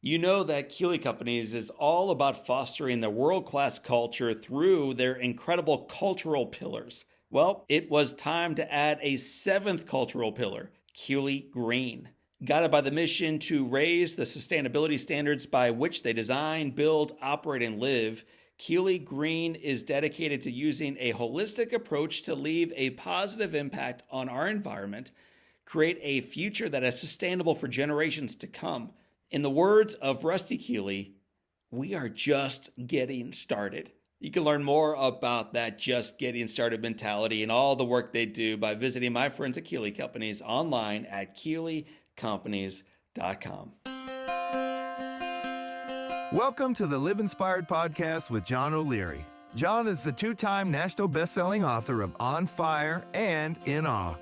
You know that Keeley Companies is all about fostering the world-class culture through their incredible cultural pillars. Well, it was time to add a seventh cultural pillar, Keeley Green. Guided by the mission to raise the sustainability standards by which they design, build, operate, and live, Keeley Green is dedicated to using a holistic approach to leave a positive impact on our environment, create a future that is sustainable for generations to come. In the words of Rusty Keeley, we are just getting started. You can learn more about that just getting started mentality and all the work they do by visiting my friends at Keeley Companies online at KeeleyCompanies.com. Welcome to the Live Inspired podcast with John O'Leary. John is the two-time national best-selling author of On Fire and In Awe.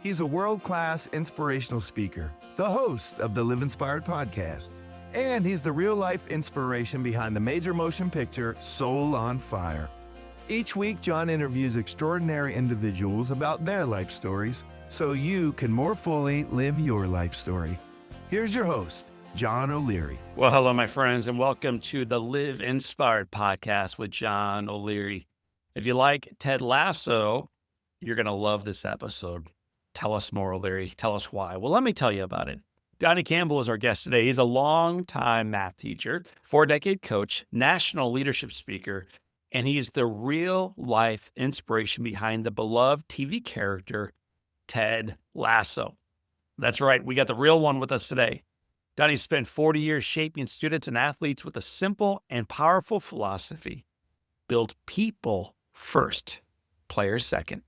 He's a world-class inspirational speaker, the host of the Live Inspired podcast, and he's the real-life inspiration behind the major motion picture Soul on Fire. Each week, John interviews extraordinary individuals about their life stories so you can more fully live your life story. Here's your host, John O'Leary. Well, hello, my friends, and welcome to the Live Inspired podcast with John O'Leary. If you like Ted Lasso, you're going to love this episode. Tell us more, O'Leary. Tell us why. Well, let me tell you about it. Donnie Campbell is our guest today. He's a longtime math teacher, 4-decade coach, national leadership speaker, and he's the real-life inspiration behind the beloved TV character, Ted Lasso. That's right. We got the real one with us today. Donnie spent 40 years shaping students and athletes with a simple and powerful philosophy: build people first, players second.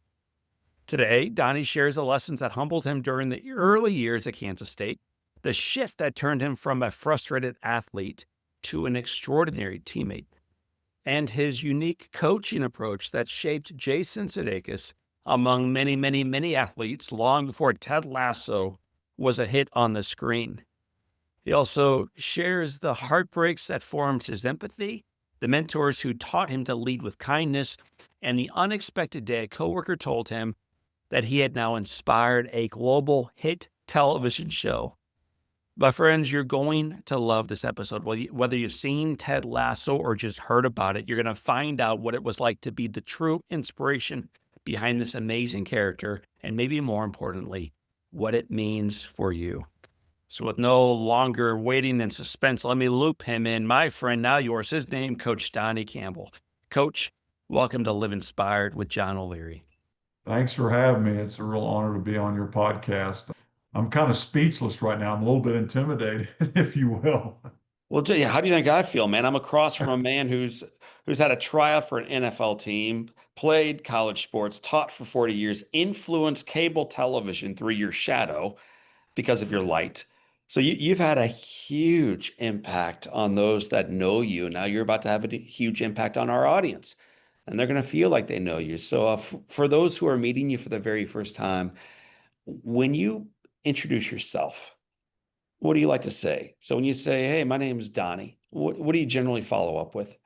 Today, Donnie shares the lessons that humbled him during the early years at Kansas State, the shift that turned him from a frustrated athlete to an extraordinary teammate, and his unique coaching approach that shaped Jason Sudeikis among many, many, many athletes long before Ted Lasso was a hit on the screen. He also shares the heartbreaks that formed his empathy, the mentors who taught him to lead with kindness, and the unexpected day a coworker told him that he had now inspired a global hit television show. My friends, you're going to love this episode. Whether you've seen Ted Lasso or just heard about it, you're going to find out what it was like to be the true inspiration behind this amazing character, and maybe more importantly, what it means for you. So with no longer waiting in suspense, let me loop him in. My friend, now yours, his name, Coach Donnie Campbell. Coach, welcome to Live Inspired with John O'Leary. Thanks for having me. It's a real honor to be on your podcast. I'm kind of speechless right now. I'm a little bit intimidated, if you will. Well, how do you think I feel, man? I'm across from a man who's had a tryout for an NFL team, played college sports, taught for 40 years, influenced cable television through your shadow because of your light. So you've had a huge impact on those that know you. Now you're about to have a huge impact on our audience, and they're going to feel like they know you. So for those who are meeting you for the very first time, when you introduce yourself, what do you like to say? So when you say, hey, my name is Donnie, what do you generally follow up with?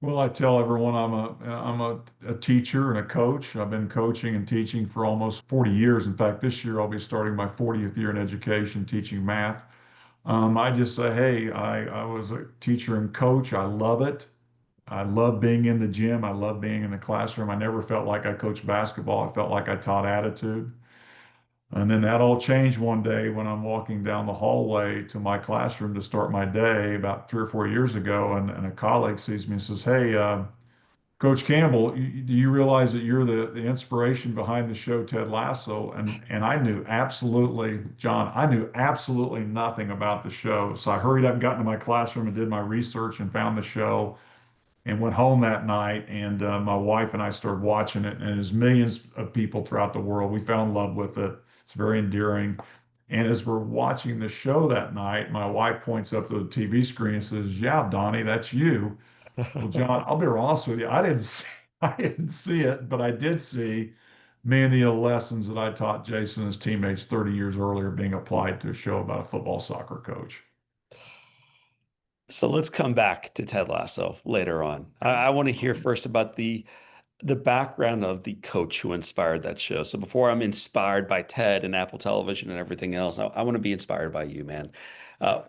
Well, I tell everyone I'm a teacher and a coach. I've been coaching and teaching for almost 40 years. In fact, this year I'll be starting my 40th year in education, teaching math. I just say, hey, I was a teacher and coach. I love it. I love being in the gym. I love being in the classroom. I never felt like I coached basketball. I felt like I taught attitude. And then that all changed one day when I'm walking down the hallway to my classroom to start my day about 3 or 4 years ago. And a colleague sees me and says, hey, Coach Campbell, do you realize that you're the inspiration behind the show Ted Lasso? And I knew absolutely, John, I knew absolutely nothing about the show. So I hurried up and got into my classroom and did my research and found the show and went home that night. And my wife and I started watching it. And there's millions of people throughout the world. We fell in love with it. It's very endearing. And as we're watching the show that night, my wife points up to the TV screen and says, yeah, Donnie, that's you. Well, John, I'll be honest with you. I didn't see it, but I did see many of the lessons that I taught Jason and his teammates 30 years earlier being applied to a show about a football soccer coach. So let's come back to Ted Lasso later on. I want to hear first about the the background of the coach who inspired that show. So before I'm inspired by Ted and Apple Television and everything else, I want to be inspired by you, man.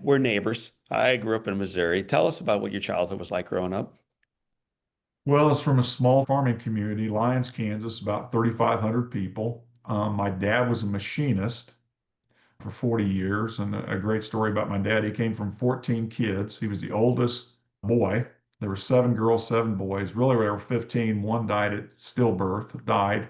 We're neighbors. I grew up in Missouri. Tell us about what your childhood was like growing up. Well, it's from a small farming community, Lyons, Kansas, about 3,500 people. My dad was a machinist for 40 years. And a great story about my dad, he came from 14 kids. He was the oldest boy. There were seven girls, seven boys. Really, there were 15. One died at stillbirth, died.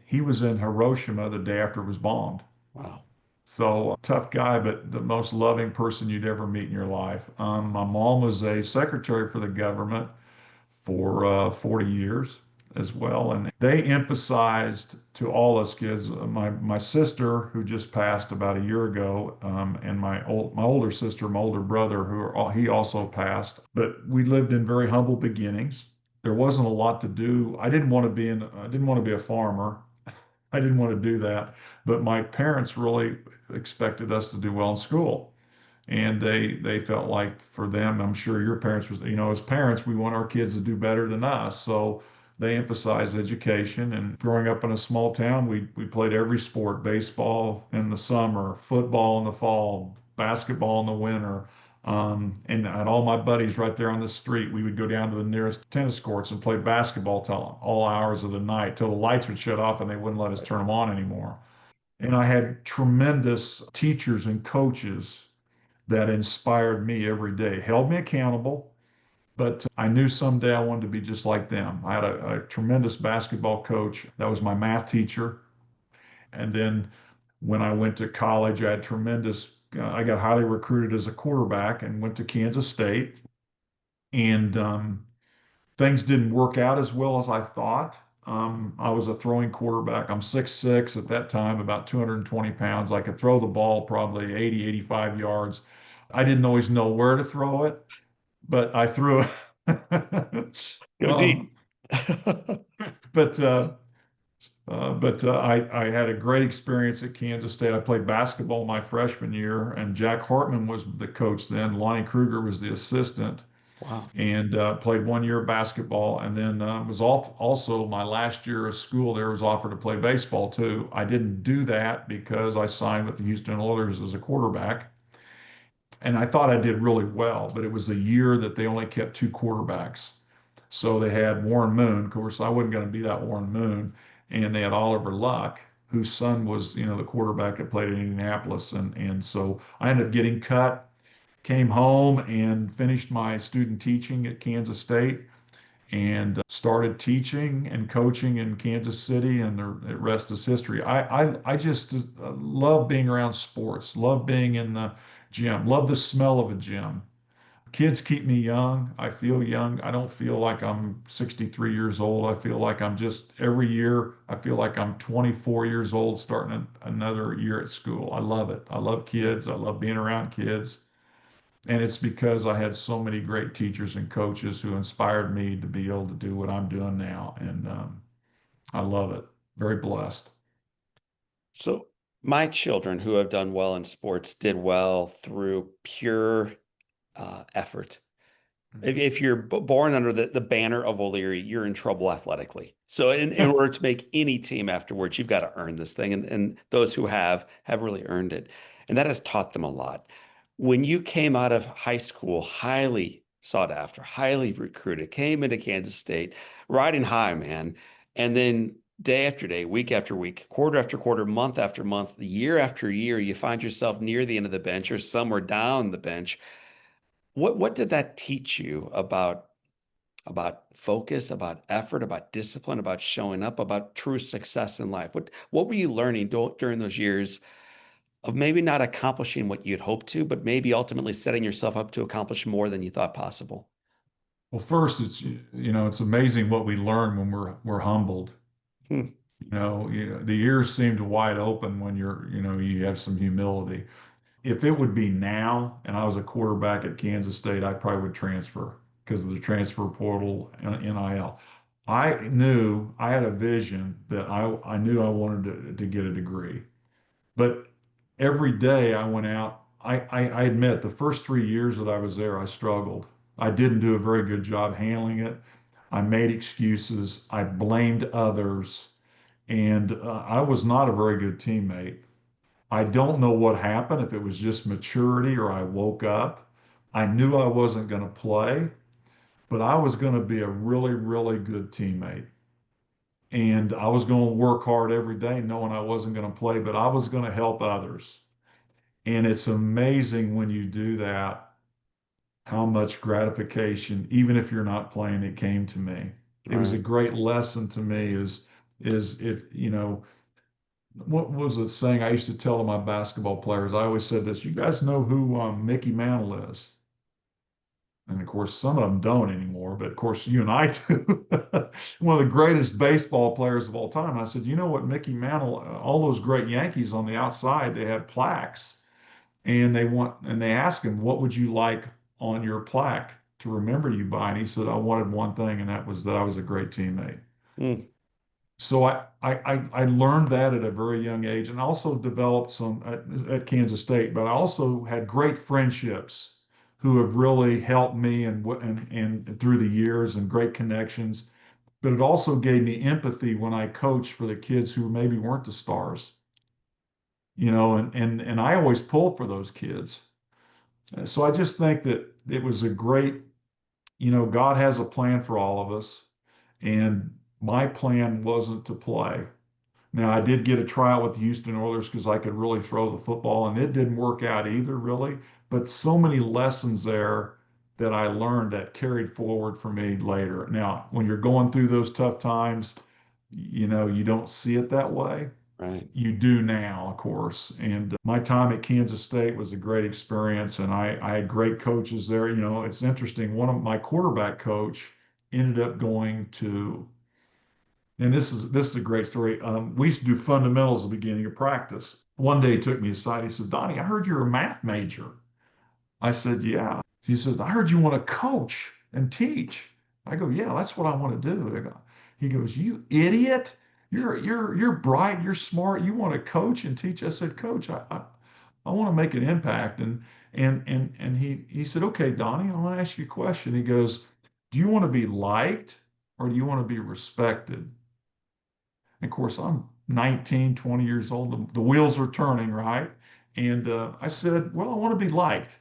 He was in Hiroshima the day after it was bombed. Wow. So tough guy, but the most loving person you'd ever meet in your life. My mom was a secretary for the government for 40 years as well. And they emphasized to all us kids, my sister who just passed about a year ago, and my older sister, my older brother, he also passed. But we lived in very humble beginnings. There wasn't a lot to do. I didn't want to be a farmer. I didn't want to do that. But my parents really expected us to do well in school, and they felt like for them, I'm sure your parents was, as parents, we want our kids to do better than us. So they emphasized education. And growing up in a small town, we played every sport: baseball in the summer, football in the fall, basketball in the winter. And I had all my buddies right there on the street. We would go down to the nearest tennis courts and play basketball till all hours of the night, till the lights would shut off and they wouldn't let us turn them on anymore. And I had tremendous teachers and coaches that inspired me every day, held me accountable, but I knew someday I wanted to be just like them. I had a tremendous basketball coach that was my math teacher. And then when I went to college, I got highly recruited as a quarterback and went to Kansas State. And things didn't work out as well as I thought. I was a throwing quarterback. I'm 6'6" at that time, about 220 pounds. I could throw the ball probably 80, 85 yards. I didn't always know where to throw it, but I threw it. Go um, deep. but I had a great experience at Kansas State. I played basketball my freshman year, and Jack Hartman was the coach then. Lonnie Kruger was the assistant, Wow. and played 1 year of basketball, and then also my last year of school there was offered to play baseball too. I didn't do that because I signed with the Houston Oilers as a quarterback, and I thought I did really well, but it was the year that they only kept two quarterbacks. So they had Warren Moon. Of course, I wasn't going to be that Warren Moon, and they had Oliver Luck, whose son was, the quarterback that played in Indianapolis, and so I ended up getting cut, came home and finished my student teaching at Kansas State, and started teaching and coaching in Kansas City, and the rest is history. I just love being around sports, love being in the gym, love the smell of a gym. Kids keep me young. I feel young. I don't feel like I'm 63 years old. I feel like every year, I feel like I'm 24 years old starting another year at school. I love it. I love kids. I love being around kids. And it's because I had so many great teachers and coaches who inspired me to be able to do what I'm doing now. And I love it. Very blessed. So my children who have done well in sports did well through pure effort. If you're born under the banner of O'Leary, you're in trouble athletically. So in order to make any team afterwards, you've got to earn this thing. And those who have really earned it. And that has taught them a lot. When you came out of high school, highly sought after, highly recruited, came into Kansas State, riding high, man. And then day after day, week after week, quarter after quarter, month after month, year after year, you find yourself near the end of the bench or somewhere down the bench. What did that teach you about focus, about effort, about discipline, about showing up, about true success in life? What were you learning during those years of maybe not accomplishing what you'd hoped to, but maybe ultimately setting yourself up to accomplish more than you thought possible? Well, first, it's amazing what we learn when we're humbled. Hmm. The ears seem to wide open when you have some humility. If it would be now and I was a quarterback at Kansas State, I probably would transfer because of the transfer portal and NIL. I knew I had a vision that I knew I wanted to get a degree. But every day I went out, I admit the first 3 years that I was there, I struggled. I didn't do a very good job handling it. I made excuses. I blamed others. And I was not a very good teammate. I don't know what happened, if it was just maturity or I woke up. I knew I wasn't going to play, but I was going to be a really, really good teammate. And I was going to work hard every day knowing I wasn't going to play, but I was going to help others. And it's amazing when you do that, how much gratification, even if you're not playing, it came to me. It was a Right. great lesson to me is if, what was the saying I used to tell to my basketball players? I always said this, you guys know who Mickey Mantle is? And of course, some of them don't anymore, but of course, you and I do. One of the greatest baseball players of all time. And I said, you know what, Mickey Mantle, all those great Yankees on the outside, they had plaques and they asked him, what would you like on your plaque to remember you by? And he said, I wanted one thing, and that was that I was a great teammate. Mm. So I learned that at a very young age and also developed some at Kansas State, but I also had great friendships who have really helped me and through the years and great connections. But it also gave me empathy when I coached for the kids who maybe weren't the stars, and I always pulled for those kids. So I just think that it was a great, God has a plan for all of us, and my plan wasn't to play. Now, I did get a tryout with the Houston Oilers because I could really throw the football, and it didn't work out either, really. But so many lessons there that I learned that carried forward for me later. Now, when you're going through those tough times, you don't see it that way. Right. You do now, of course. And my time at Kansas State was a great experience, and I had great coaches there. It's interesting. One of my quarterback coach ended up going to and this is a great story. We used to do fundamentals at the beginning of practice. One day he took me aside. He said, Donnie, I heard you're a math major. I said, yeah. He said, I heard you want to coach and teach. I go, yeah, that's what I want to do. He goes, you idiot. You're bright, you're smart, you want to coach and teach. I said, Coach, I want to make an impact. And he said, okay, Donnie, I want to ask you a question. He goes, do you want to be liked or do you want to be respected? Of course, I'm 19, 20 years old. The wheels are turning, right? And I said, well, I want to be liked.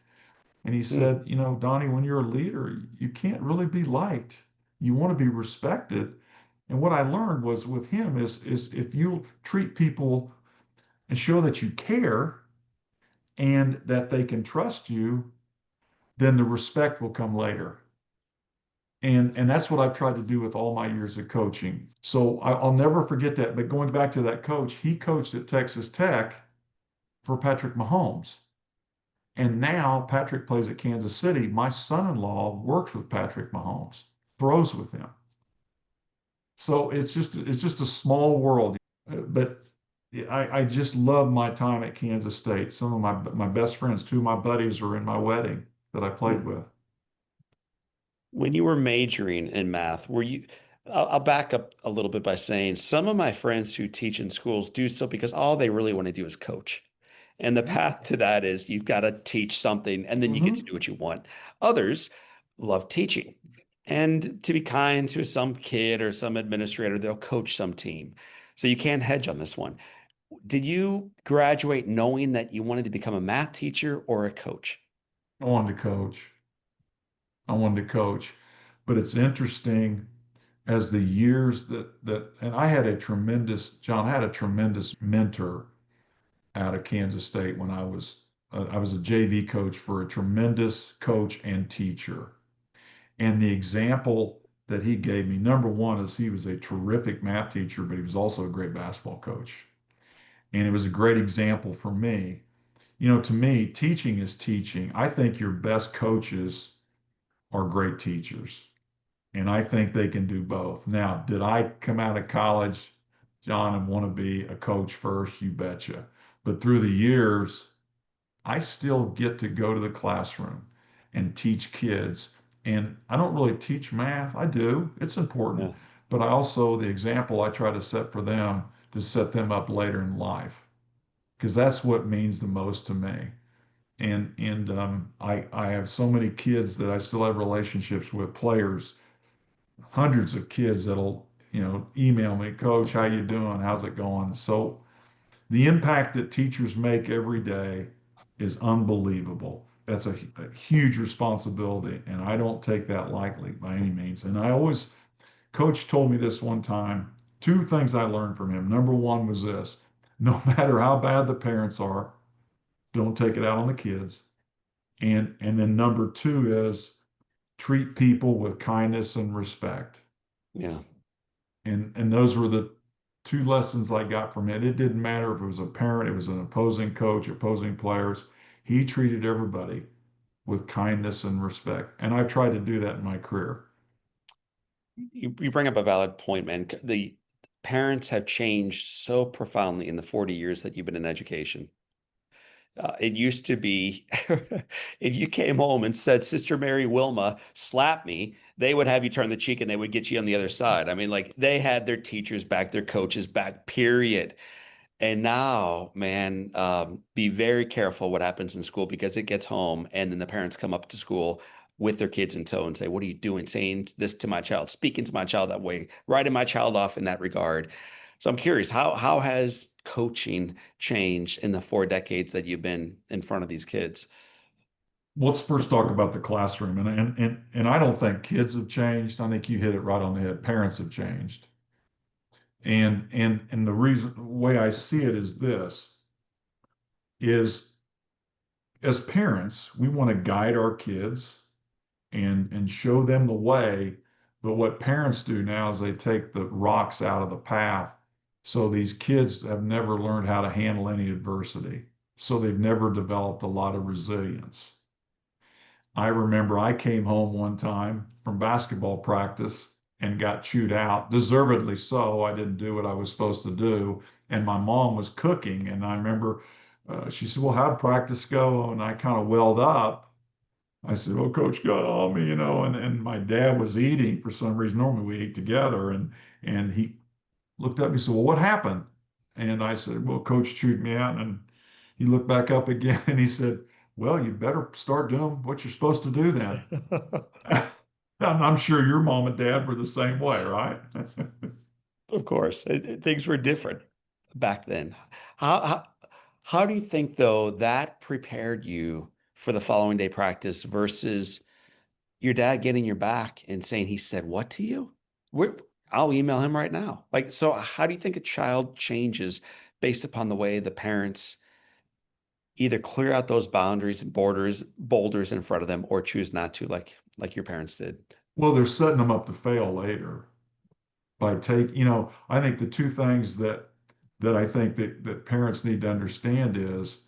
And he Mm. said, Donnie, when you're a leader, you can't really be liked. You want to be respected. And what I learned was with him is if you treat people and show that you care and that they can trust you, then the respect will come later. And that's what I've tried to do with all my years of coaching. So I'll never forget that. But going back to that coach, he coached at Texas Tech for Patrick Mahomes. And now Patrick plays at Kansas City. My son-in-law works with Patrick Mahomes, throws with him. So it's just a small world. But I just love my time at Kansas State. Some of my best friends, two of my buddies are in my wedding that I played Mm. with. When you were majoring in math, were you, I'll back up a little bit by saying some of my friends who teach in schools do so because all they really want to do is coach. And the path to that is you've got to teach something and then you get to Mm-hmm. do what you want. Others love teaching. And to be kind to some kid or some administrator, they'll coach some team. So you can't hedge on this one. Did you graduate knowing that you wanted to become a math teacher or a coach? I wanted to coach. I wanted to coach. But it's interesting as the years and I had a tremendous mentor out of Kansas State when I was a JV coach for a tremendous coach and teacher. And the example that he gave me, number one, is he was a terrific math teacher, but he was also a great basketball coach. And it was a great example for me. To me, teaching is teaching. I think your best coaches are great teachers. And I think they can do both. Now, did I come out of college, John, and want to be a coach first? You betcha. But through the years, I still get to go to the classroom and teach kids. And I don't really teach math. I do, it's important. Yeah. But I also, the example I try to set for them to set them up later in life, because that's what means the most to me. And I have so many kids that I still have relationships with, players hundreds of kids that'll, email me, Coach, how you doing? How's it going? So the impact that teachers make every day is unbelievable. That's a huge responsibility, and I don't take that lightly by any means. And Coach told me this one time, two things I learned from him. Number one was this: no matter how bad the parents are, don't take it out on the kids. And then number two is treat people with kindness and respect. Yeah. And those were the two lessons I got from it. It didn't matter if it was a parent, it was an opposing coach, opposing players. He treated everybody with kindness and respect. And I've tried to do that in my career. You bring up a valid point, man. The parents have changed so profoundly in the 40 years that you've been in education. It used to be if you came home and said, Sister Mary Wilma, slap me, they would have you turn the cheek and they would get you on the other side. I mean, like they had their teachers back, their coaches back, period. And now, man, be very careful what happens in school because it gets home and then the parents come up to school with their kids in tow and say, what are you doing? Saying this to my child, speaking to my child that way, writing my child off in that regard. So I'm curious, how has coaching changed in the 4 decades that you've been in front of these kids? Let's first talk about the classroom. And I don't think kids have changed. I think you hit it right on the head. Parents have changed. And the way I see it is this is as parents, we want to guide our kids and show them the way. But what parents do now is they take the rocks out of the path. So these kids have never learned how to handle any adversity. So they've never developed a lot of resilience. I remember I came home one time from basketball practice and got chewed out, deservedly so. I didn't do what I was supposed to do. And my mom was cooking. And I remember she said, well, how'd practice go? And I kind of welled up. I said, well, coach got on me, and my dad was eating for some reason. Normally we eat together. And he looked up and he said, well, what happened? And I said, well, coach chewed me out. And he looked back up again and he said, well, you better start doing what you're supposed to do then. I'm sure your mom and dad were the same way, right? Of course, things were different back then. How, how how do you think though that prepared you for the following day practice versus your dad getting your back and saying he said what to you? We're, I'll email him right now. Like, so how do you think a child changes based upon the way the parents either clear out those boundaries and boulders in front of them, or choose not to, like your parents did? Well, they're setting them up to fail later by I think the two things that I think that parents need to understand is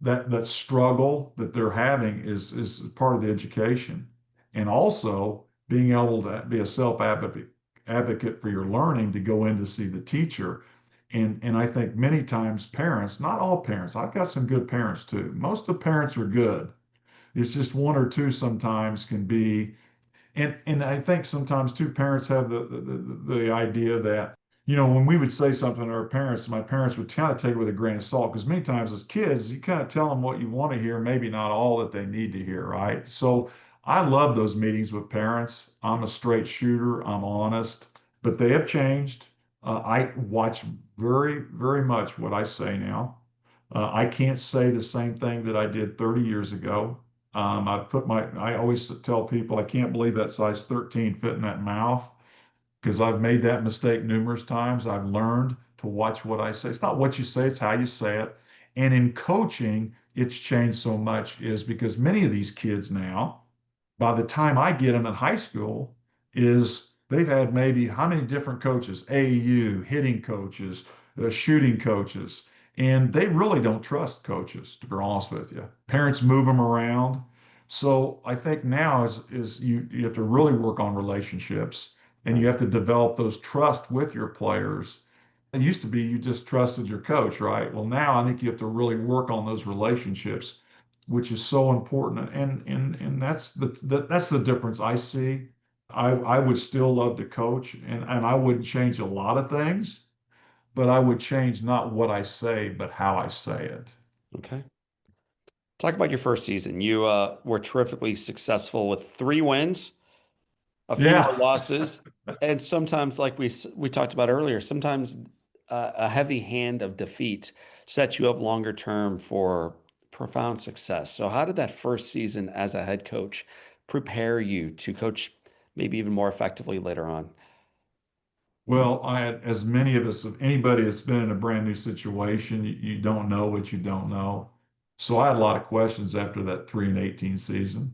that struggle that they're having is part of the education, and also being able to be a self advocate for your learning to go in to see the teacher. And I think many times parents, not all parents, I've got some good parents too. Most of the parents are good. It's just one or two sometimes can be, and I think sometimes two parents have the idea that, when we would say something to our parents, my parents would kind of take it with a grain of salt, because many times as kids, you kind of tell them what you want to hear, maybe not all that they need to hear, right? So I love those meetings with parents. I'm a straight shooter, I'm honest, but they have changed. I watch very, very much what I say now. I can't say the same thing that I did 30 years ago. I always tell people I can't believe that size 13 fit in that mouth, because I've made that mistake numerous times. I've learned to watch what I say. It's not what you say, it's how you say it. And in coaching, it's changed so much is because many of these kids now, by the time I get them in high school, is they've had maybe how many different coaches, AAU, hitting coaches, shooting coaches, and they really don't trust coaches, to be honest with you. Parents move them around. So I think now is you have to really work on relationships, and you Right. have to develop those trust with your players. It used to be you just trusted your coach, right? Well, now I think you have to really work on those relationships, which is so important. And that's the difference I see. I would still love to coach, and I wouldn't change a lot of things, but I would change not what I say, but how I say it. Okay. Talk about your first season. You were terrifically successful with 3 wins, a few more Yeah. losses, and sometimes, like we talked about earlier, sometimes a heavy hand of defeat sets you up longer term for profound success. So, how did that first season as a head coach prepare you to coach maybe even more effectively later on? Well, I had, as many of us, anybody that's been in a brand new situation, you don't know what you don't know. So I had a lot of questions after that 3-18 season.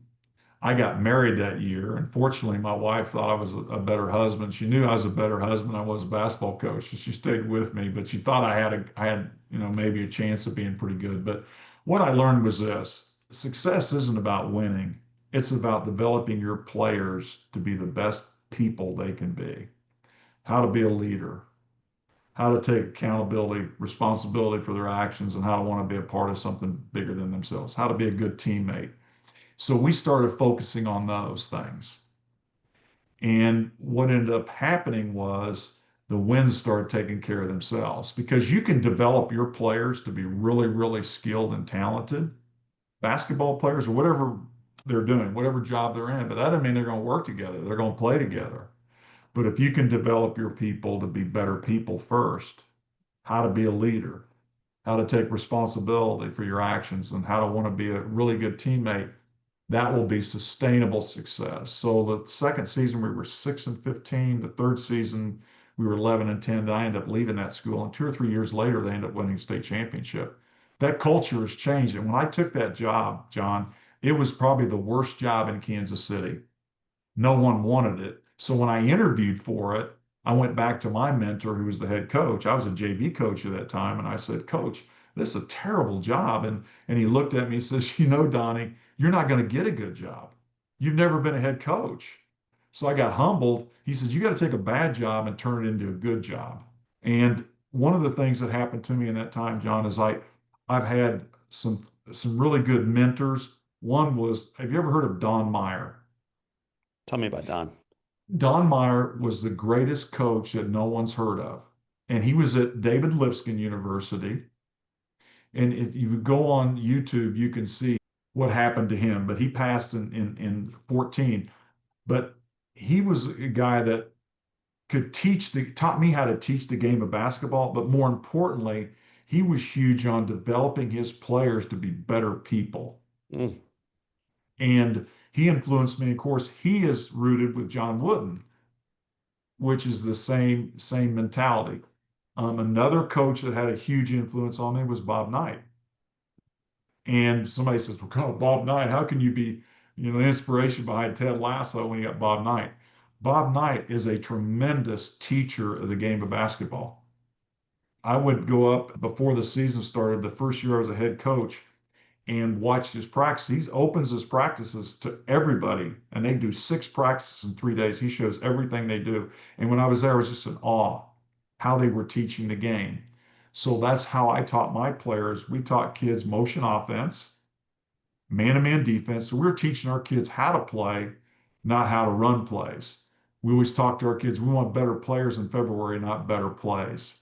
I got married that year, and fortunately, my wife thought I was a better husband. She knew I was a better husband than I was a basketball coach, so she stayed with me. But she thought I had, maybe a chance of being pretty good. But what I learned was this: success isn't about winning; it's about developing your players to be the best people they can be. How to be a leader, how to take accountability, responsibility for their actions, and how to want to be a part of something bigger than themselves. How to be a good teammate. So we started focusing on those things. And what ended up happening was the wins started taking care of themselves because you can develop your players to be really, really skilled and talented basketball players or whatever they're doing, whatever job they're in. But that doesn't mean they're going to work together. They're going to play together. But if you can develop your people to be better people first, how to be a leader, how to take responsibility for your actions, and how to want to be a really good teammate, that will be sustainable success. So the second season we were 6-15. The third season we were 11-10. Then I ended up leaving that school, and 2 or 3 years later they ended up winning a state championship. That culture has changed, and when I took that job, John, it was probably the worst job in Kansas City. No one wanted it. So when I interviewed for it, I went back to my mentor, who was the head coach. I was a JV coach at that time, and I said, Coach, this is a terrible job. And he looked at me and says, Donnie, you're not going to get a good job. You've never been a head coach. So I got humbled. He says, you got to take a bad job and turn it into a good job. And one of the things that happened to me in that time, John, is I've had some really good mentors. One was, have you ever heard of Don Meyer? Tell me about Don. Don Meyer was the greatest coach that no one's heard of. And he was at David Lipscomb University. And if you go on YouTube, you can see what happened to him. But he passed in 14. But he was a guy that taught me how to teach the game of basketball. But more importantly, he was huge on developing his players to be better people. Mm. And he influenced me. Of course, he is rooted with John Wooden, which is the same mentality. Another coach that had a huge influence on me was Bob Knight. And somebody says, "Well, God, Bob Knight, how can you be, the inspiration behind Ted Lasso when you got Bob Knight?" Bob Knight is a tremendous teacher of the game of basketball. I would go up before the season started, the first year I was a head coach, and watched his practice. He opens his practices to everybody, and they do 6 practices in 3 days. He shows everything they do. And when I was there, I was just in awe how they were teaching the game. So that's how I taught my players. We taught kids motion offense, man-to-man defense. So we were teaching our kids how to play, not how to run plays. We always talk to our kids, we want better players in February, not better plays.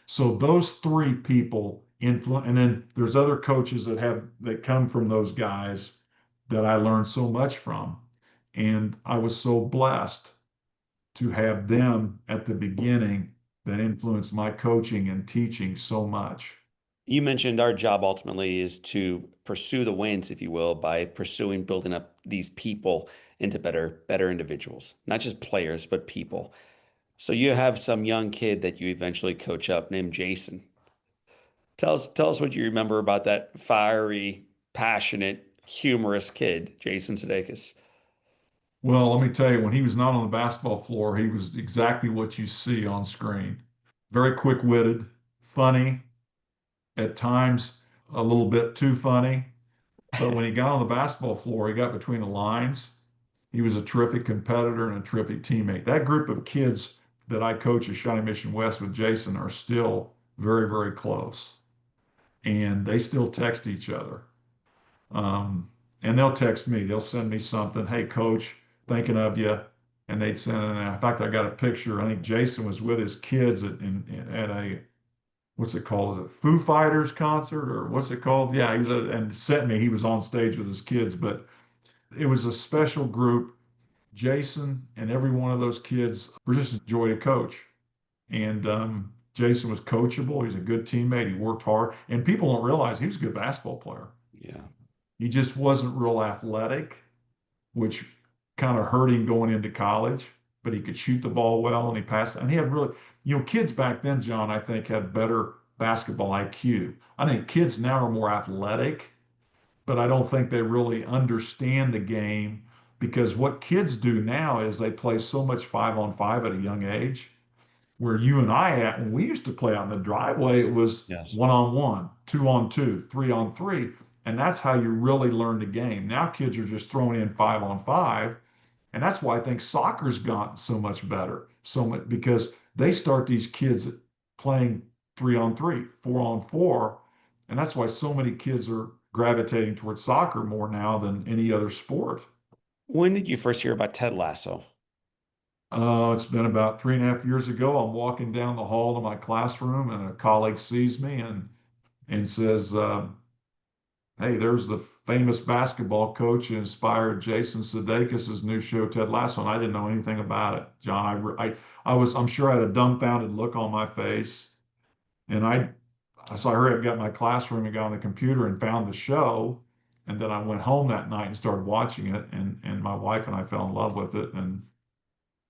So those three people influence, and then there's other coaches that come from those guys that I learned so much from. And I was so blessed to have them at the beginning that influenced my coaching and teaching so much. You mentioned our job ultimately is to pursue the wins, if you will, by pursuing building up these people into better individuals, not just players, but people. So you have some young kid that you eventually coach up named Jason. Tell us what you remember about that fiery, passionate, humorous kid, Jason Sudeikis. Well, let me tell you, when he was not on the basketball floor, he was exactly what you see on screen. Very quick-witted, funny, at times a little bit too funny. But when he got on the basketball floor, he got between the lines. He was a terrific competitor and a terrific teammate. That group of kids that I coach at Shawnee Mission West with Jason are still very, very close. And they still text each other. Um, and they'll text me. They'll send me something. Hey, coach, thinking of you. And they'd send, in fact, I got a picture. I think Jason was with his kids at a, what's it called? Is it Foo Fighters concert or what's it called? Yeah, and sent me. He was on stage with his kids, but it was a special group. Jason and every one of those kids were just a joy to coach. And Jason was coachable. He's a good teammate. He worked hard. And people don't realize he was a good basketball player. Yeah. He just wasn't real athletic, which kind of hurt him going into college. But he could shoot the ball well and he passed. And he had really, kids back then, John, I think had better basketball IQ. I think kids now are more athletic, but I don't think they really understand the game because what kids do now is they play so much 5-on-5 at a young age where you and I at when we used to play out in the driveway, it was Yes. 1-on-1, 2-on-2, 3-on-3. And that's how you really learn the game. Now kids are just throwing in 5-on-5. And that's why I think soccer's gotten so much better. So much because they start these kids playing 3-on-3, 4-on-4. And that's why so many kids are gravitating towards soccer more now than any other sport. When did you first hear about Ted Lasso? It's been about 3.5 years ago. I'm walking down the hall to my classroom, and a colleague sees me and says, "Hey, there's the famous basketball coach who inspired Jason Sudeikis' new show, Ted Lasso." And I didn't know anything about it, John. I'm sure I had a dumbfounded look on my face, and so I hurried up, got in my classroom, and got on the computer and found the show. And then I went home that night and started watching it, and my wife and I fell in love with it, and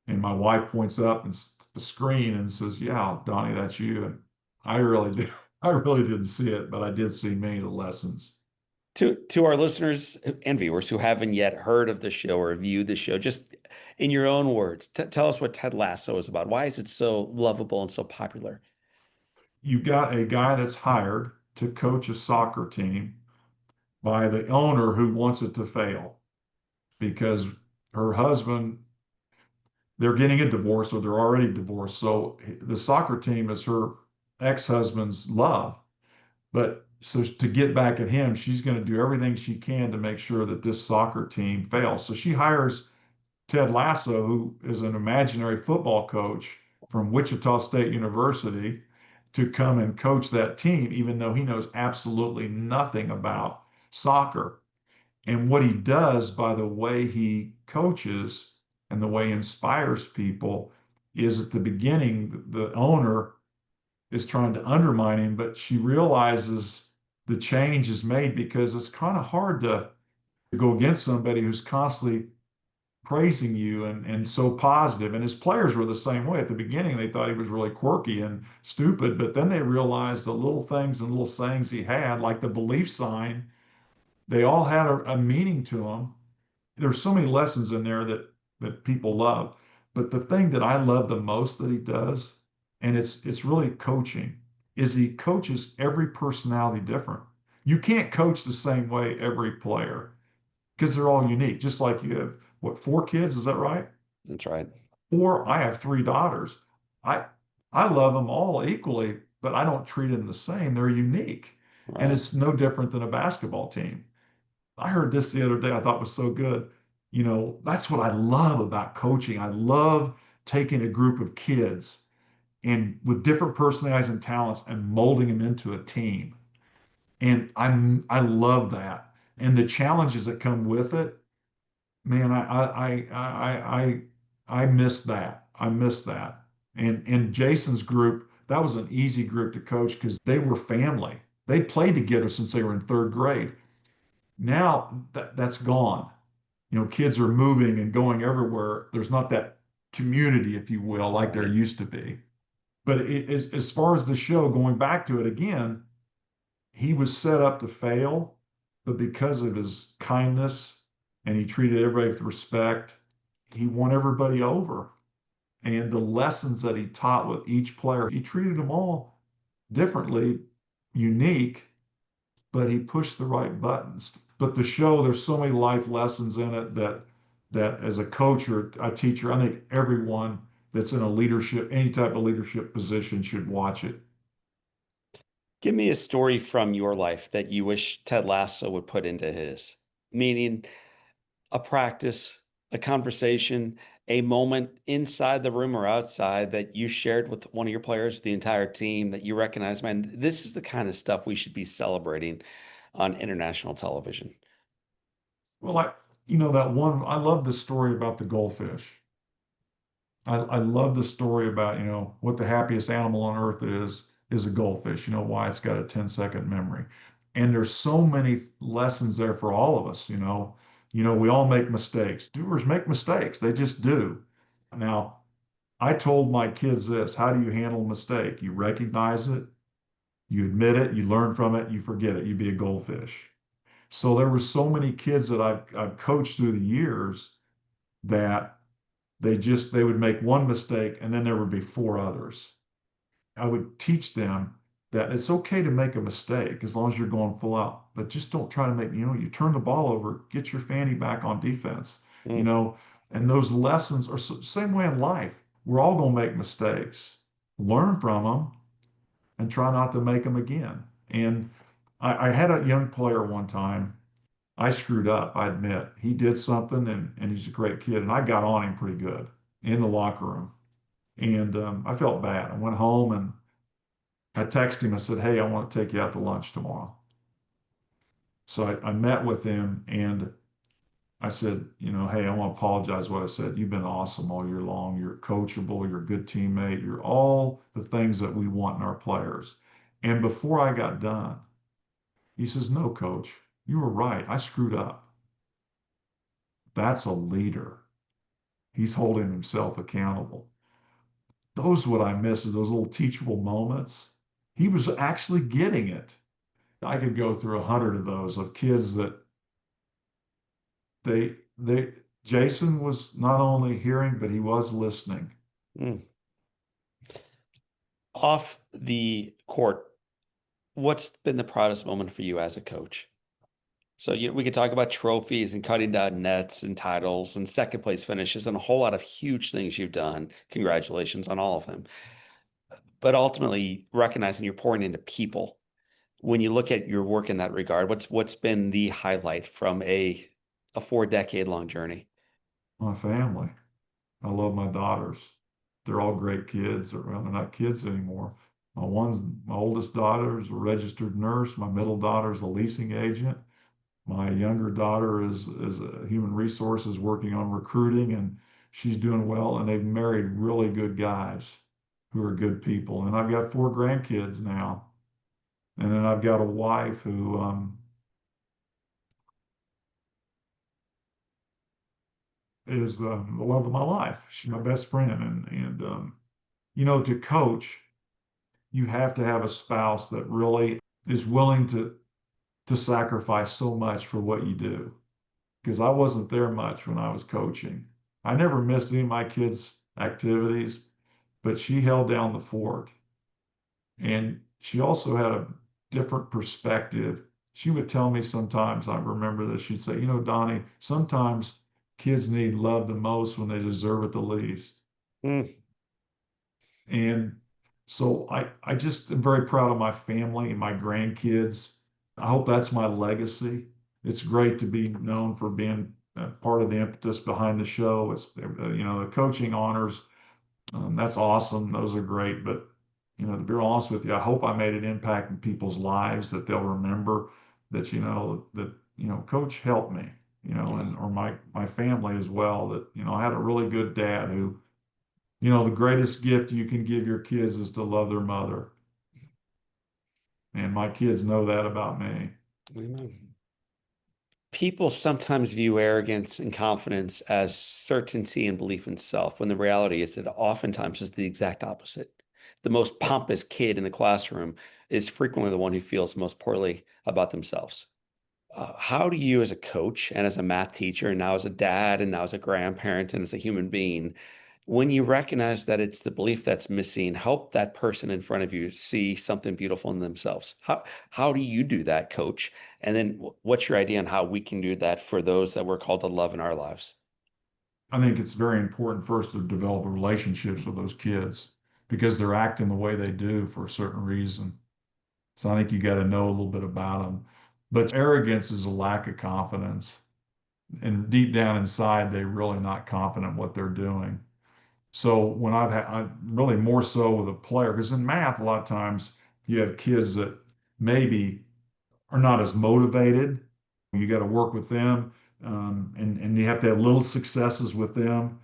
my wife points up and the screen and says, "Yeah, Donnie, that's you." And I really did. I really didn't see it, but I did see many of the lessons. To our listeners and viewers who haven't yet heard of the show or viewed the show, just in your own words, tell us what Ted Lasso is about. Why is it so lovable and so popular? You got a guy that's hired to coach a soccer team by the owner who wants it to fail because her husband, they're getting a divorce or they're already divorced. So the soccer team is her ex-husband's love. But so to get back at him, she's going to do everything she can to make sure that this soccer team fails. So she hires Ted Lasso, who is an imaginary football coach from Wichita State University, to come and coach that team, even though he knows absolutely nothing about soccer. And what he does by the way he coaches and the way he inspires people is at the beginning, the owner is trying to undermine him, but she realizes the change is made because it's kind of hard to go against somebody who's constantly praising you and so positive. And his players were the same way. At the beginning, they thought he was really quirky and stupid, but then they realized the little things and little sayings he had, like the belief sign, they all had a meaning to them. There's so many lessons in there that people love. But the thing that I love the most that he does, and it's really coaching, is he coaches every personality different. You can't coach the same way every player because they're all unique. Just like you have what, 4 kids, is that right? That's right. Or I have 3 daughters. I I love them all equally, but I don't treat them the same. They're unique. And Right. it's no different than a basketball team. I heard this the other day, I thought was so good. That's what I love about coaching. I love taking a group of kids and with different personalities and talents and molding them into a team. And I love that. And the challenges that come with it, man, I miss that. I miss that. And Jason's group, that was an easy group to coach because they were family. They played together since they were in third grade. Now that's gone. Kids are moving and going everywhere. There's not that community, if you will, like there Right. used to be. But as far as the show, going back to it again, he was set up to fail, but because of his kindness and he treated everybody with respect, he won everybody over. And the lessons that he taught with each player, he treated them all differently, unique, but he pushed the right buttons. But the show, there's so many life lessons in it that as a coach or a teacher, I think everyone that's in a leadership, any type of leadership position should watch it. Give me a story from your life that you wish Ted Lasso would put into his, meaning a practice, a conversation, a moment inside the room or outside that you shared with one of your players, the entire team that you recognize, man, this is the kind of stuff we should be celebrating on international television. Well, that one, I love the story about the goldfish. I love the story about, what the happiest animal on earth is a goldfish. You know why? It's got a 10-second memory. And there's so many lessons there for all of us, we all make mistakes. Doers make mistakes. They just do. Now, I told my kids this, how do you handle a mistake? You recognize it, you admit it, you learn from it, you forget it, you be a goldfish. So there were so many kids that I've coached through the years that they would make one mistake and then there would be four others. I would teach them that it's okay to make a mistake as long as you're going full out, but just don't try to make, you turn the ball over, get your fanny back on defense, you Mm. know, and those lessons are same way in life. We're all going to make mistakes, learn from them and try not to make them again. And I had a young player one time. I screwed up, I admit. He did something and he's a great kid. And I got on him pretty good in the locker room. And I felt bad. I went home and I texted him. I said, "Hey, I want to take you out to lunch tomorrow." So I met with him and I said, "Hey, I want to apologize what I said. You've been awesome all year long. You're coachable. You're a good teammate. You're all the things that we want in our players." And before I got done, he says, "No, coach, you were right. I screwed up." That's a leader. He's holding himself accountable. Those what I miss is those little teachable moments. He was actually getting it. I could go through 100 of those of kids that they Jason was not only hearing, but he was listening. Mm. Off the court, what's been the proudest moment for you as a coach? So we could talk about trophies and cutting down nets and titles and second place finishes and a whole lot of huge things you've done. Congratulations on all of them. But ultimately, recognizing you're pouring into people. When you look at your work in that regard, what's been the highlight from a 4 decade long journey? My family. I love my daughters. They're all great kids. Well, they're not kids anymore. My oldest daughter is a registered nurse. My middle daughter is a leasing agent. My younger daughter is a human resources working on recruiting, and she's doing well. And they've married really good guys who are good people. And I've got four grandkids now. And then I've got a wife who is the love of my life. She's my best friend. And to coach, you have to have a spouse that really is willing to sacrifice so much for what you do. Because I wasn't there much when I was coaching. I never missed any of my kids' activities, but she held down the fort. And she also had a different perspective. She would tell me sometimes, I remember this, she'd say, Donnie, sometimes kids need love the most when they deserve it the least. Mm. And so I just am very proud of my family and my grandkids. I hope that's my legacy. It's great to be known for being part of the impetus behind the show. It's, the coaching honors. That's awesome. Those are great. But, to be honest with you, I hope I made an impact in people's lives that they'll remember that, coach helped me, Yeah. and or my family as well, that, I had a really good dad who, the greatest gift you can give your kids is to love their mother. And my kids know that about me. Amen. People sometimes view arrogance and confidence as certainty and belief in self, when the reality is that oftentimes is the exact opposite. The most pompous kid in the classroom is frequently the one who feels most poorly about themselves. How do you, as a coach and as a math teacher, and now as a dad, and now as a grandparent, and as a human being, when you recognize that it's the belief that's missing, help that person in front of you see something beautiful in themselves? How do you do that, coach? And then what's your idea on how we can do that for those that we're called to love in our lives? I think it's very important first to develop relationships with those kids because they're acting the way they do for a certain reason. So I think you got to know a little bit about them. But arrogance is a lack of confidence. And deep down inside, they're really not confident what they're doing. So when I really more so with a player, because in math, a lot of times you have kids that maybe are not as motivated. You got to work with them, you have to have little successes with them.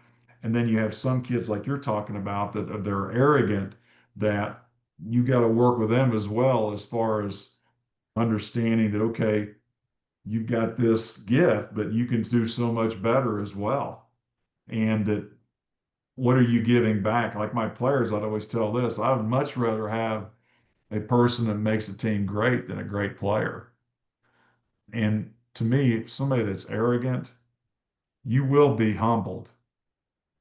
And then you have some kids like you're talking about that they're arrogant, that you got to work with them as well, as far as understanding that, okay, you've got this gift, but you can do so much better as well. And that, what are you giving back? Like my players, I'd always tell this: I would much rather have a person that makes the team great than a great player. And to me, somebody that's arrogant, you will be humbled.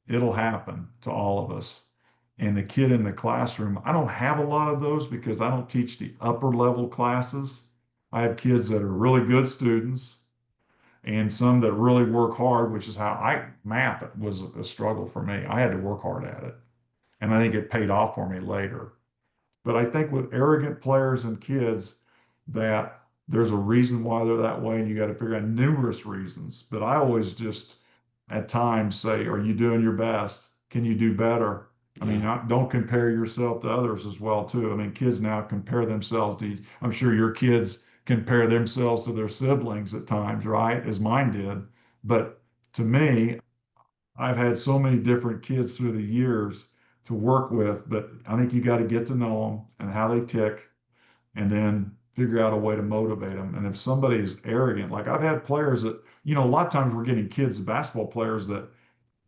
It'll happen to all of us. And the kid in the classroom, I don't have a lot of those because I don't teach the upper level classes. I have kids that are really good students and some that really work hard, which is how math was a struggle for me. I had to work hard at it. And I think it paid off for me later. But I think with arrogant players and kids, that there's a reason why they're that way, and you got to figure out numerous reasons. But I always just at times say, are you doing your best? Can you do better? I mean, Yeah. don't compare yourself to others as well, too. I mean, kids now compare themselves to, I'm sure your kids compare themselves to their siblings at times, right? As mine did. But to me, I've had so many different kids through the years to work with, but I think you got to get to know them and how they tick, and then figure out a way to motivate them. And if somebody is arrogant, like I've had players that, a lot of times we're getting kids, basketball players, that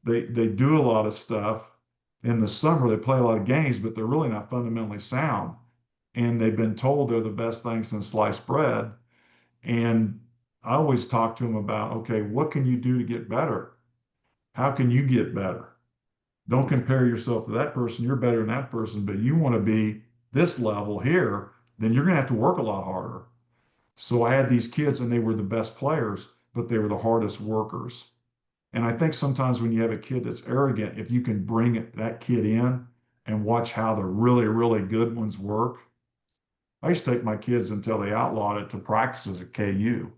they do a lot of stuff in the summer. They play a lot of games, but they're really not fundamentally sound. And they've been told they're the best thing since sliced bread. And I always talk to them about, okay, what can you do to get better? How can you get better? Don't compare yourself to that person. You're better than that person, but you want to be this level here, then you're going to have to work a lot harder. So I had these kids and they were the best players, but they were the hardest workers. And I think sometimes when you have a kid that's arrogant, if you can bring that kid in and watch how the really, really good ones work. I used to take my kids until they outlawed it to practices at KU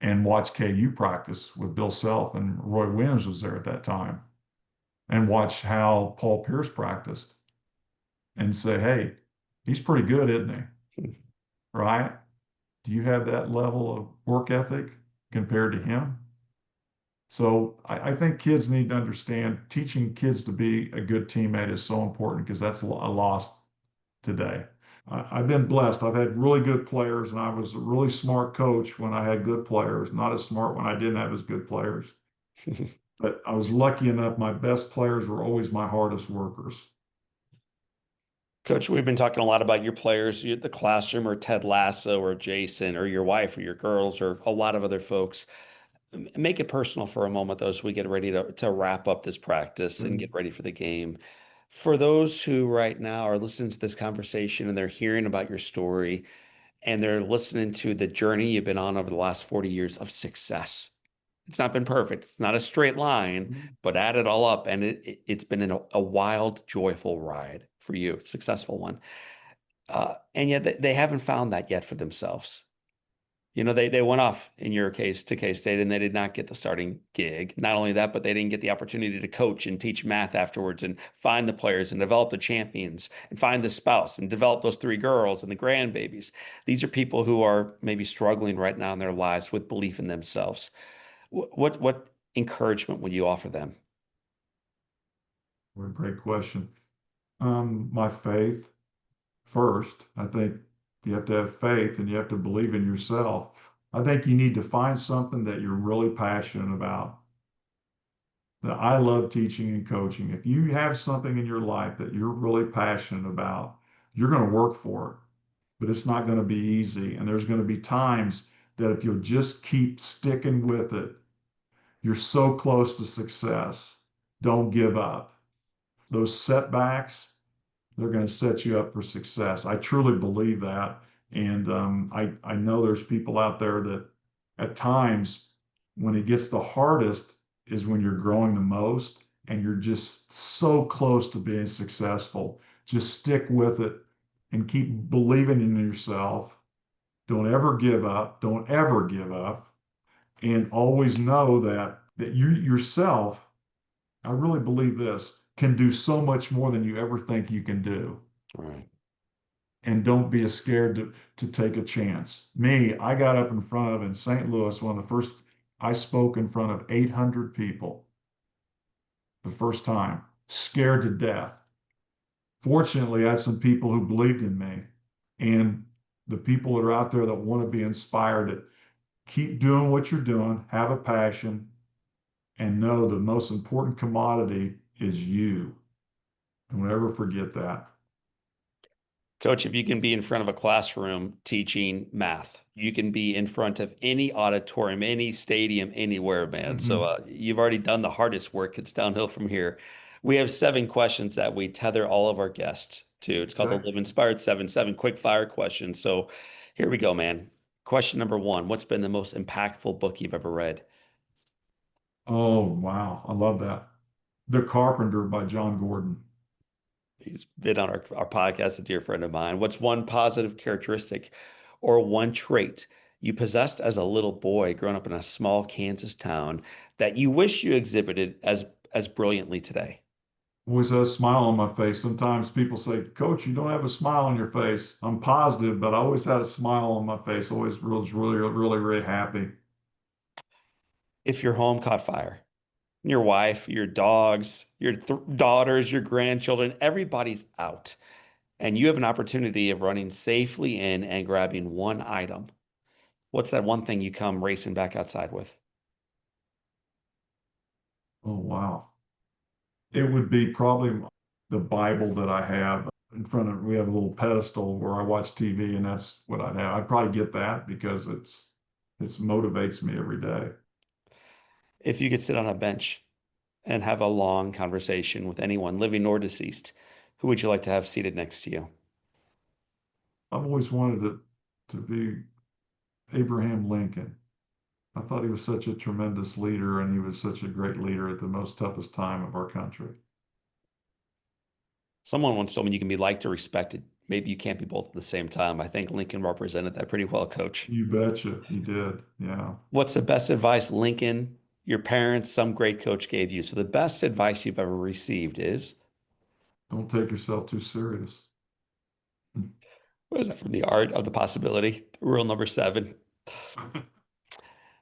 and watch KU practice with Bill Self, and Roy Williams was there at that time, and watch how Paul Pierce practiced and say, hey, he's pretty good, isn't he? Right? Do you have that level of work ethic compared to him? So I think kids need to understand teaching kids to be a good teammate is so important, because that's a loss today. I've been blessed. I've had really good players, and I was a really smart coach when I had good players, not as smart when I didn't have as good players. But I was lucky enough, my best players were always my hardest workers. Coach, we've been talking a lot about your players, the classroom, or Ted Lasso, or Jason, or your wife, or your girls, or a lot of other folks. Make it personal for a moment, though, as we get ready to wrap up this practice and get ready for the game. For those who right now are listening to this conversation and they're hearing about your story and they're listening to the journey you've been on over the last 40 years of success. It's not been perfect. It's not a straight line, but add it all up, and it's been a wild, joyful ride for you, successful one. And yet they haven't found that yet for themselves. They went off in your case to K-State and they did not get the starting gig. Not only that, but they didn't get the opportunity to coach and teach math afterwards and find the players and develop the champions and find the spouse and develop those three girls and the grandbabies. These are people who are maybe struggling right now in their lives with belief in themselves. What encouragement would you offer them? Well, great question. My faith first. I think you have to have faith and you have to believe in yourself. I think you need to find something that you're really passionate about. That I love teaching and coaching. If you have something in your life that you're really passionate about, you're going to work for it, but it's not going to be easy. And there's going to be times that if you'll just keep sticking with it, you're so close to success. Don't give up. Those setbacks, they're going to set you up for success. I truly believe that. And I know there's people out there that at times when it gets the hardest is when you're growing the most and you're just so close to being successful. Just stick with it and keep believing in yourself. Don't ever give up. Don't ever give up. And always know that you yourself, I really believe this, can do so much more than you ever think you can do. Right. And don't be scared to take a chance. Me, I got up in front of in St. Louis, one of the first I spoke in front of 800 people the first time, scared to death. Fortunately, I had some people who believed in me, and the people that are out there that want to be inspired to keep doing what you're doing, have a passion, and know the most important commodity is you. Don't ever forget that. Coach, if you can be in front of a classroom teaching math, you can be in front of any auditorium, any stadium, anywhere, man. So Mm-hmm. you've already done the hardest work. It's downhill from here. We have 7 questions that we tether all of our guests to. It's called the Okay. Live Inspired 7 quick fire questions. So here we go, man. Question number 1, what's been the most impactful book you've ever read? Oh, wow. I love that. The Carpenter by John Gordon. He's been on our podcast, a dear friend of mine. What's one positive characteristic or one trait you possessed as a little boy growing up in a small Kansas town that you wish you exhibited as brilliantly today? Always has a smile on my face. Sometimes people say, Coach, you don't have a smile on your face. I'm positive, but I always had a smile on my face. Always was really, really, really happy. If your home caught fire, your wife, your dogs, your daughters, your grandchildren, everybody's out, and you have an opportunity of running safely in and grabbing one item, what's that one thing you come racing back outside with? Oh, wow. It would be probably the Bible that I have in front of, we have a little pedestal where I watch TV, and that's what I'd have. I'd probably get that because it motivates me every day. If you could sit on a bench and have a long conversation with anyone, living or deceased, who would you like to have seated next to you? I've always wanted it to be Abraham Lincoln. I thought he was such a tremendous leader, and he was such a great leader at the most toughest time of our country. Someone once told me you can be liked or respected. Maybe you can't be both at the same time. I think Lincoln represented that pretty well, Coach. You betcha, he did. Yeah. What's the best advice Lincoln, your parents, some great coach gave you? So the best advice you've ever received is, Don't take yourself too serious. what is that from? The Art of the Possibility, rule number 7.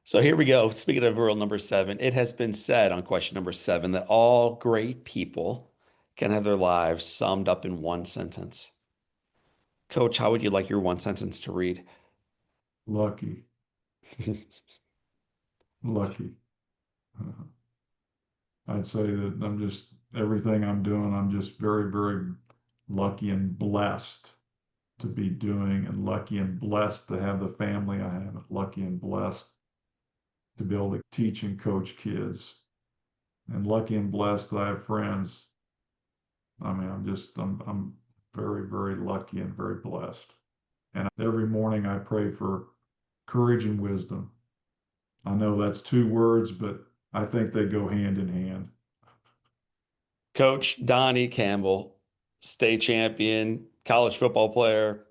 So here we go. Speaking of rule number 7, it has been said on question number 7 that all great people can have their lives summed up in one sentence. Coach, how would you like your one sentence to read? Lucky, lucky. I'd say that everything I'm doing, I'm just very, very lucky and blessed to be doing, and lucky and blessed to have the family I have, lucky and blessed to be able to teach and coach kids, and lucky and blessed that I have friends. I mean, I'm very, very lucky and very blessed. And every morning I pray for courage and wisdom. I know that's 2 words, but I think they go hand in hand. Coach Donnie Campbell, state champion, college football player,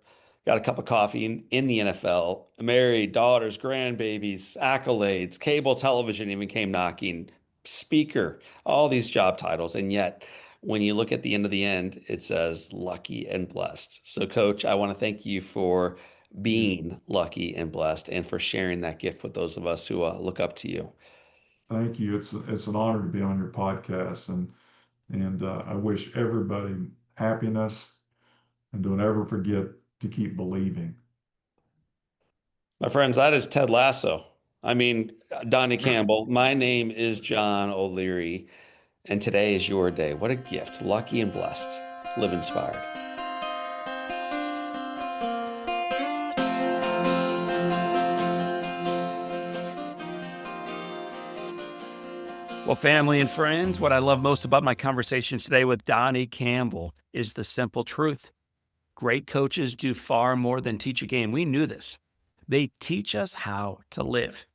got a cup of coffee in the NFL, married, daughters, grandbabies, accolades, cable television even came knocking, speaker, all these job titles. And yet, when you look at the end of the end, it says lucky and blessed. So, Coach, I want to thank you for Yeah. being lucky and blessed and for sharing that gift with those of us who look up to you. Thank you. It's an honor to be on your podcast, and I wish everybody happiness, and don't ever forget to keep believing. My friends, that is Ted Lasso. I mean, Donnie Campbell. My name is John O'Leary, and today is your day. What a gift. Lucky and blessed. Live inspired. Well, family and friends, what I love most about my conversation today with Donnie Campbell is the simple truth. Great coaches do far more than teach a game. We knew this. They teach us how to live.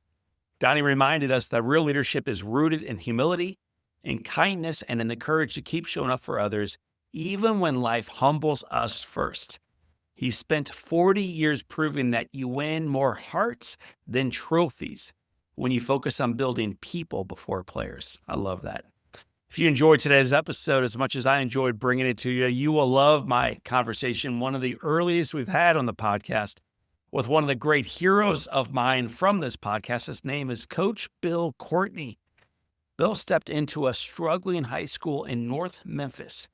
Donnie reminded us that real leadership is rooted in humility, in kindness, and in the courage to keep showing up for others, even when life humbles us first. He spent 40 years proving that you win more hearts than trophies when you focus on building people before players. I love that. If you enjoyed today's episode as much as I enjoyed bringing it to you, you will love my conversation, one of the earliest we've had on the podcast with one of the great heroes of mine from this podcast. His name is Coach Bill Courtney. Bill stepped into a struggling high school in North Memphis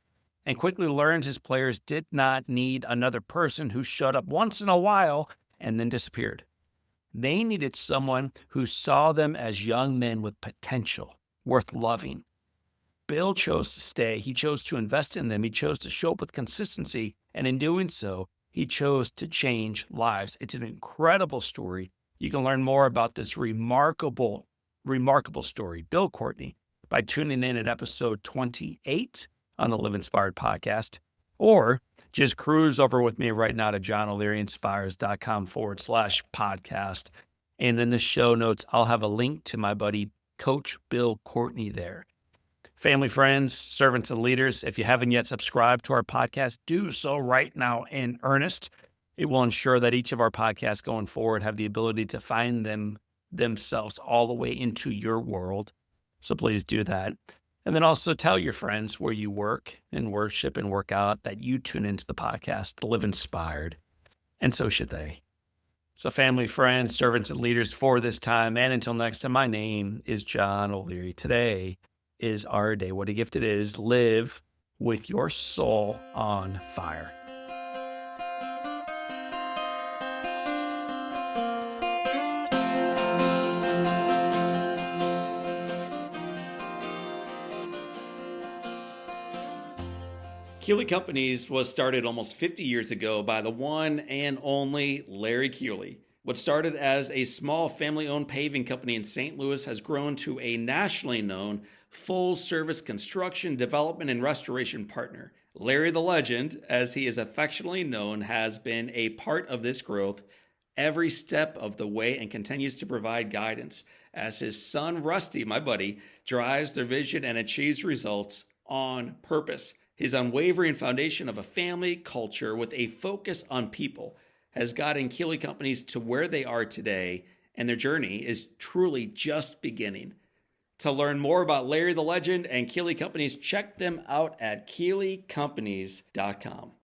and quickly learned his players did not need another person who showed up once in a while and then disappeared. They needed someone who saw them as young men with potential, worth loving. Bill chose to stay. He chose to invest in them. He chose to show up with consistency. And in doing so, he chose to change lives. It's an incredible story. You can learn more about this remarkable story, Bill Courtney, by tuning in at episode 28 on the Live Inspired podcast, or just cruise over with me right now to johnolearyinspires.com/podcast. And in the show notes, I'll have a link to my buddy, Coach Bill Courtney there. Family, friends, servants, and leaders, if you haven't yet subscribed to our podcast, do so right now in earnest. It will ensure that each of our podcasts going forward have the ability to find themselves all the way into your world. So please do that. And then also tell your friends where you work and worship and work out that you tune into the podcast to live inspired. And so should they. So family, friends, servants, and leaders, for this time and until next time, my name is John O'Leary. Today is our day. What a gift it is. Live with your soul on fire. Keeley Companies was started almost 50 years ago by the one and only Larry Keeley. What started as a small family-owned paving company in St. Louis has grown to a nationally known full-service construction, development, and restoration partner. Larry the Legend, as he is affectionately known, has been a part of this growth every step of the way and continues to provide guidance as his son, Rusty, my buddy, drives their vision and achieves results on purpose. His unwavering foundation of a family culture with a focus on people has gotten Keeley Companies to where they are today, and their journey is truly just beginning. To learn more about Larry the Legend and Keeley Companies, check them out at KeeleyCompanies.com.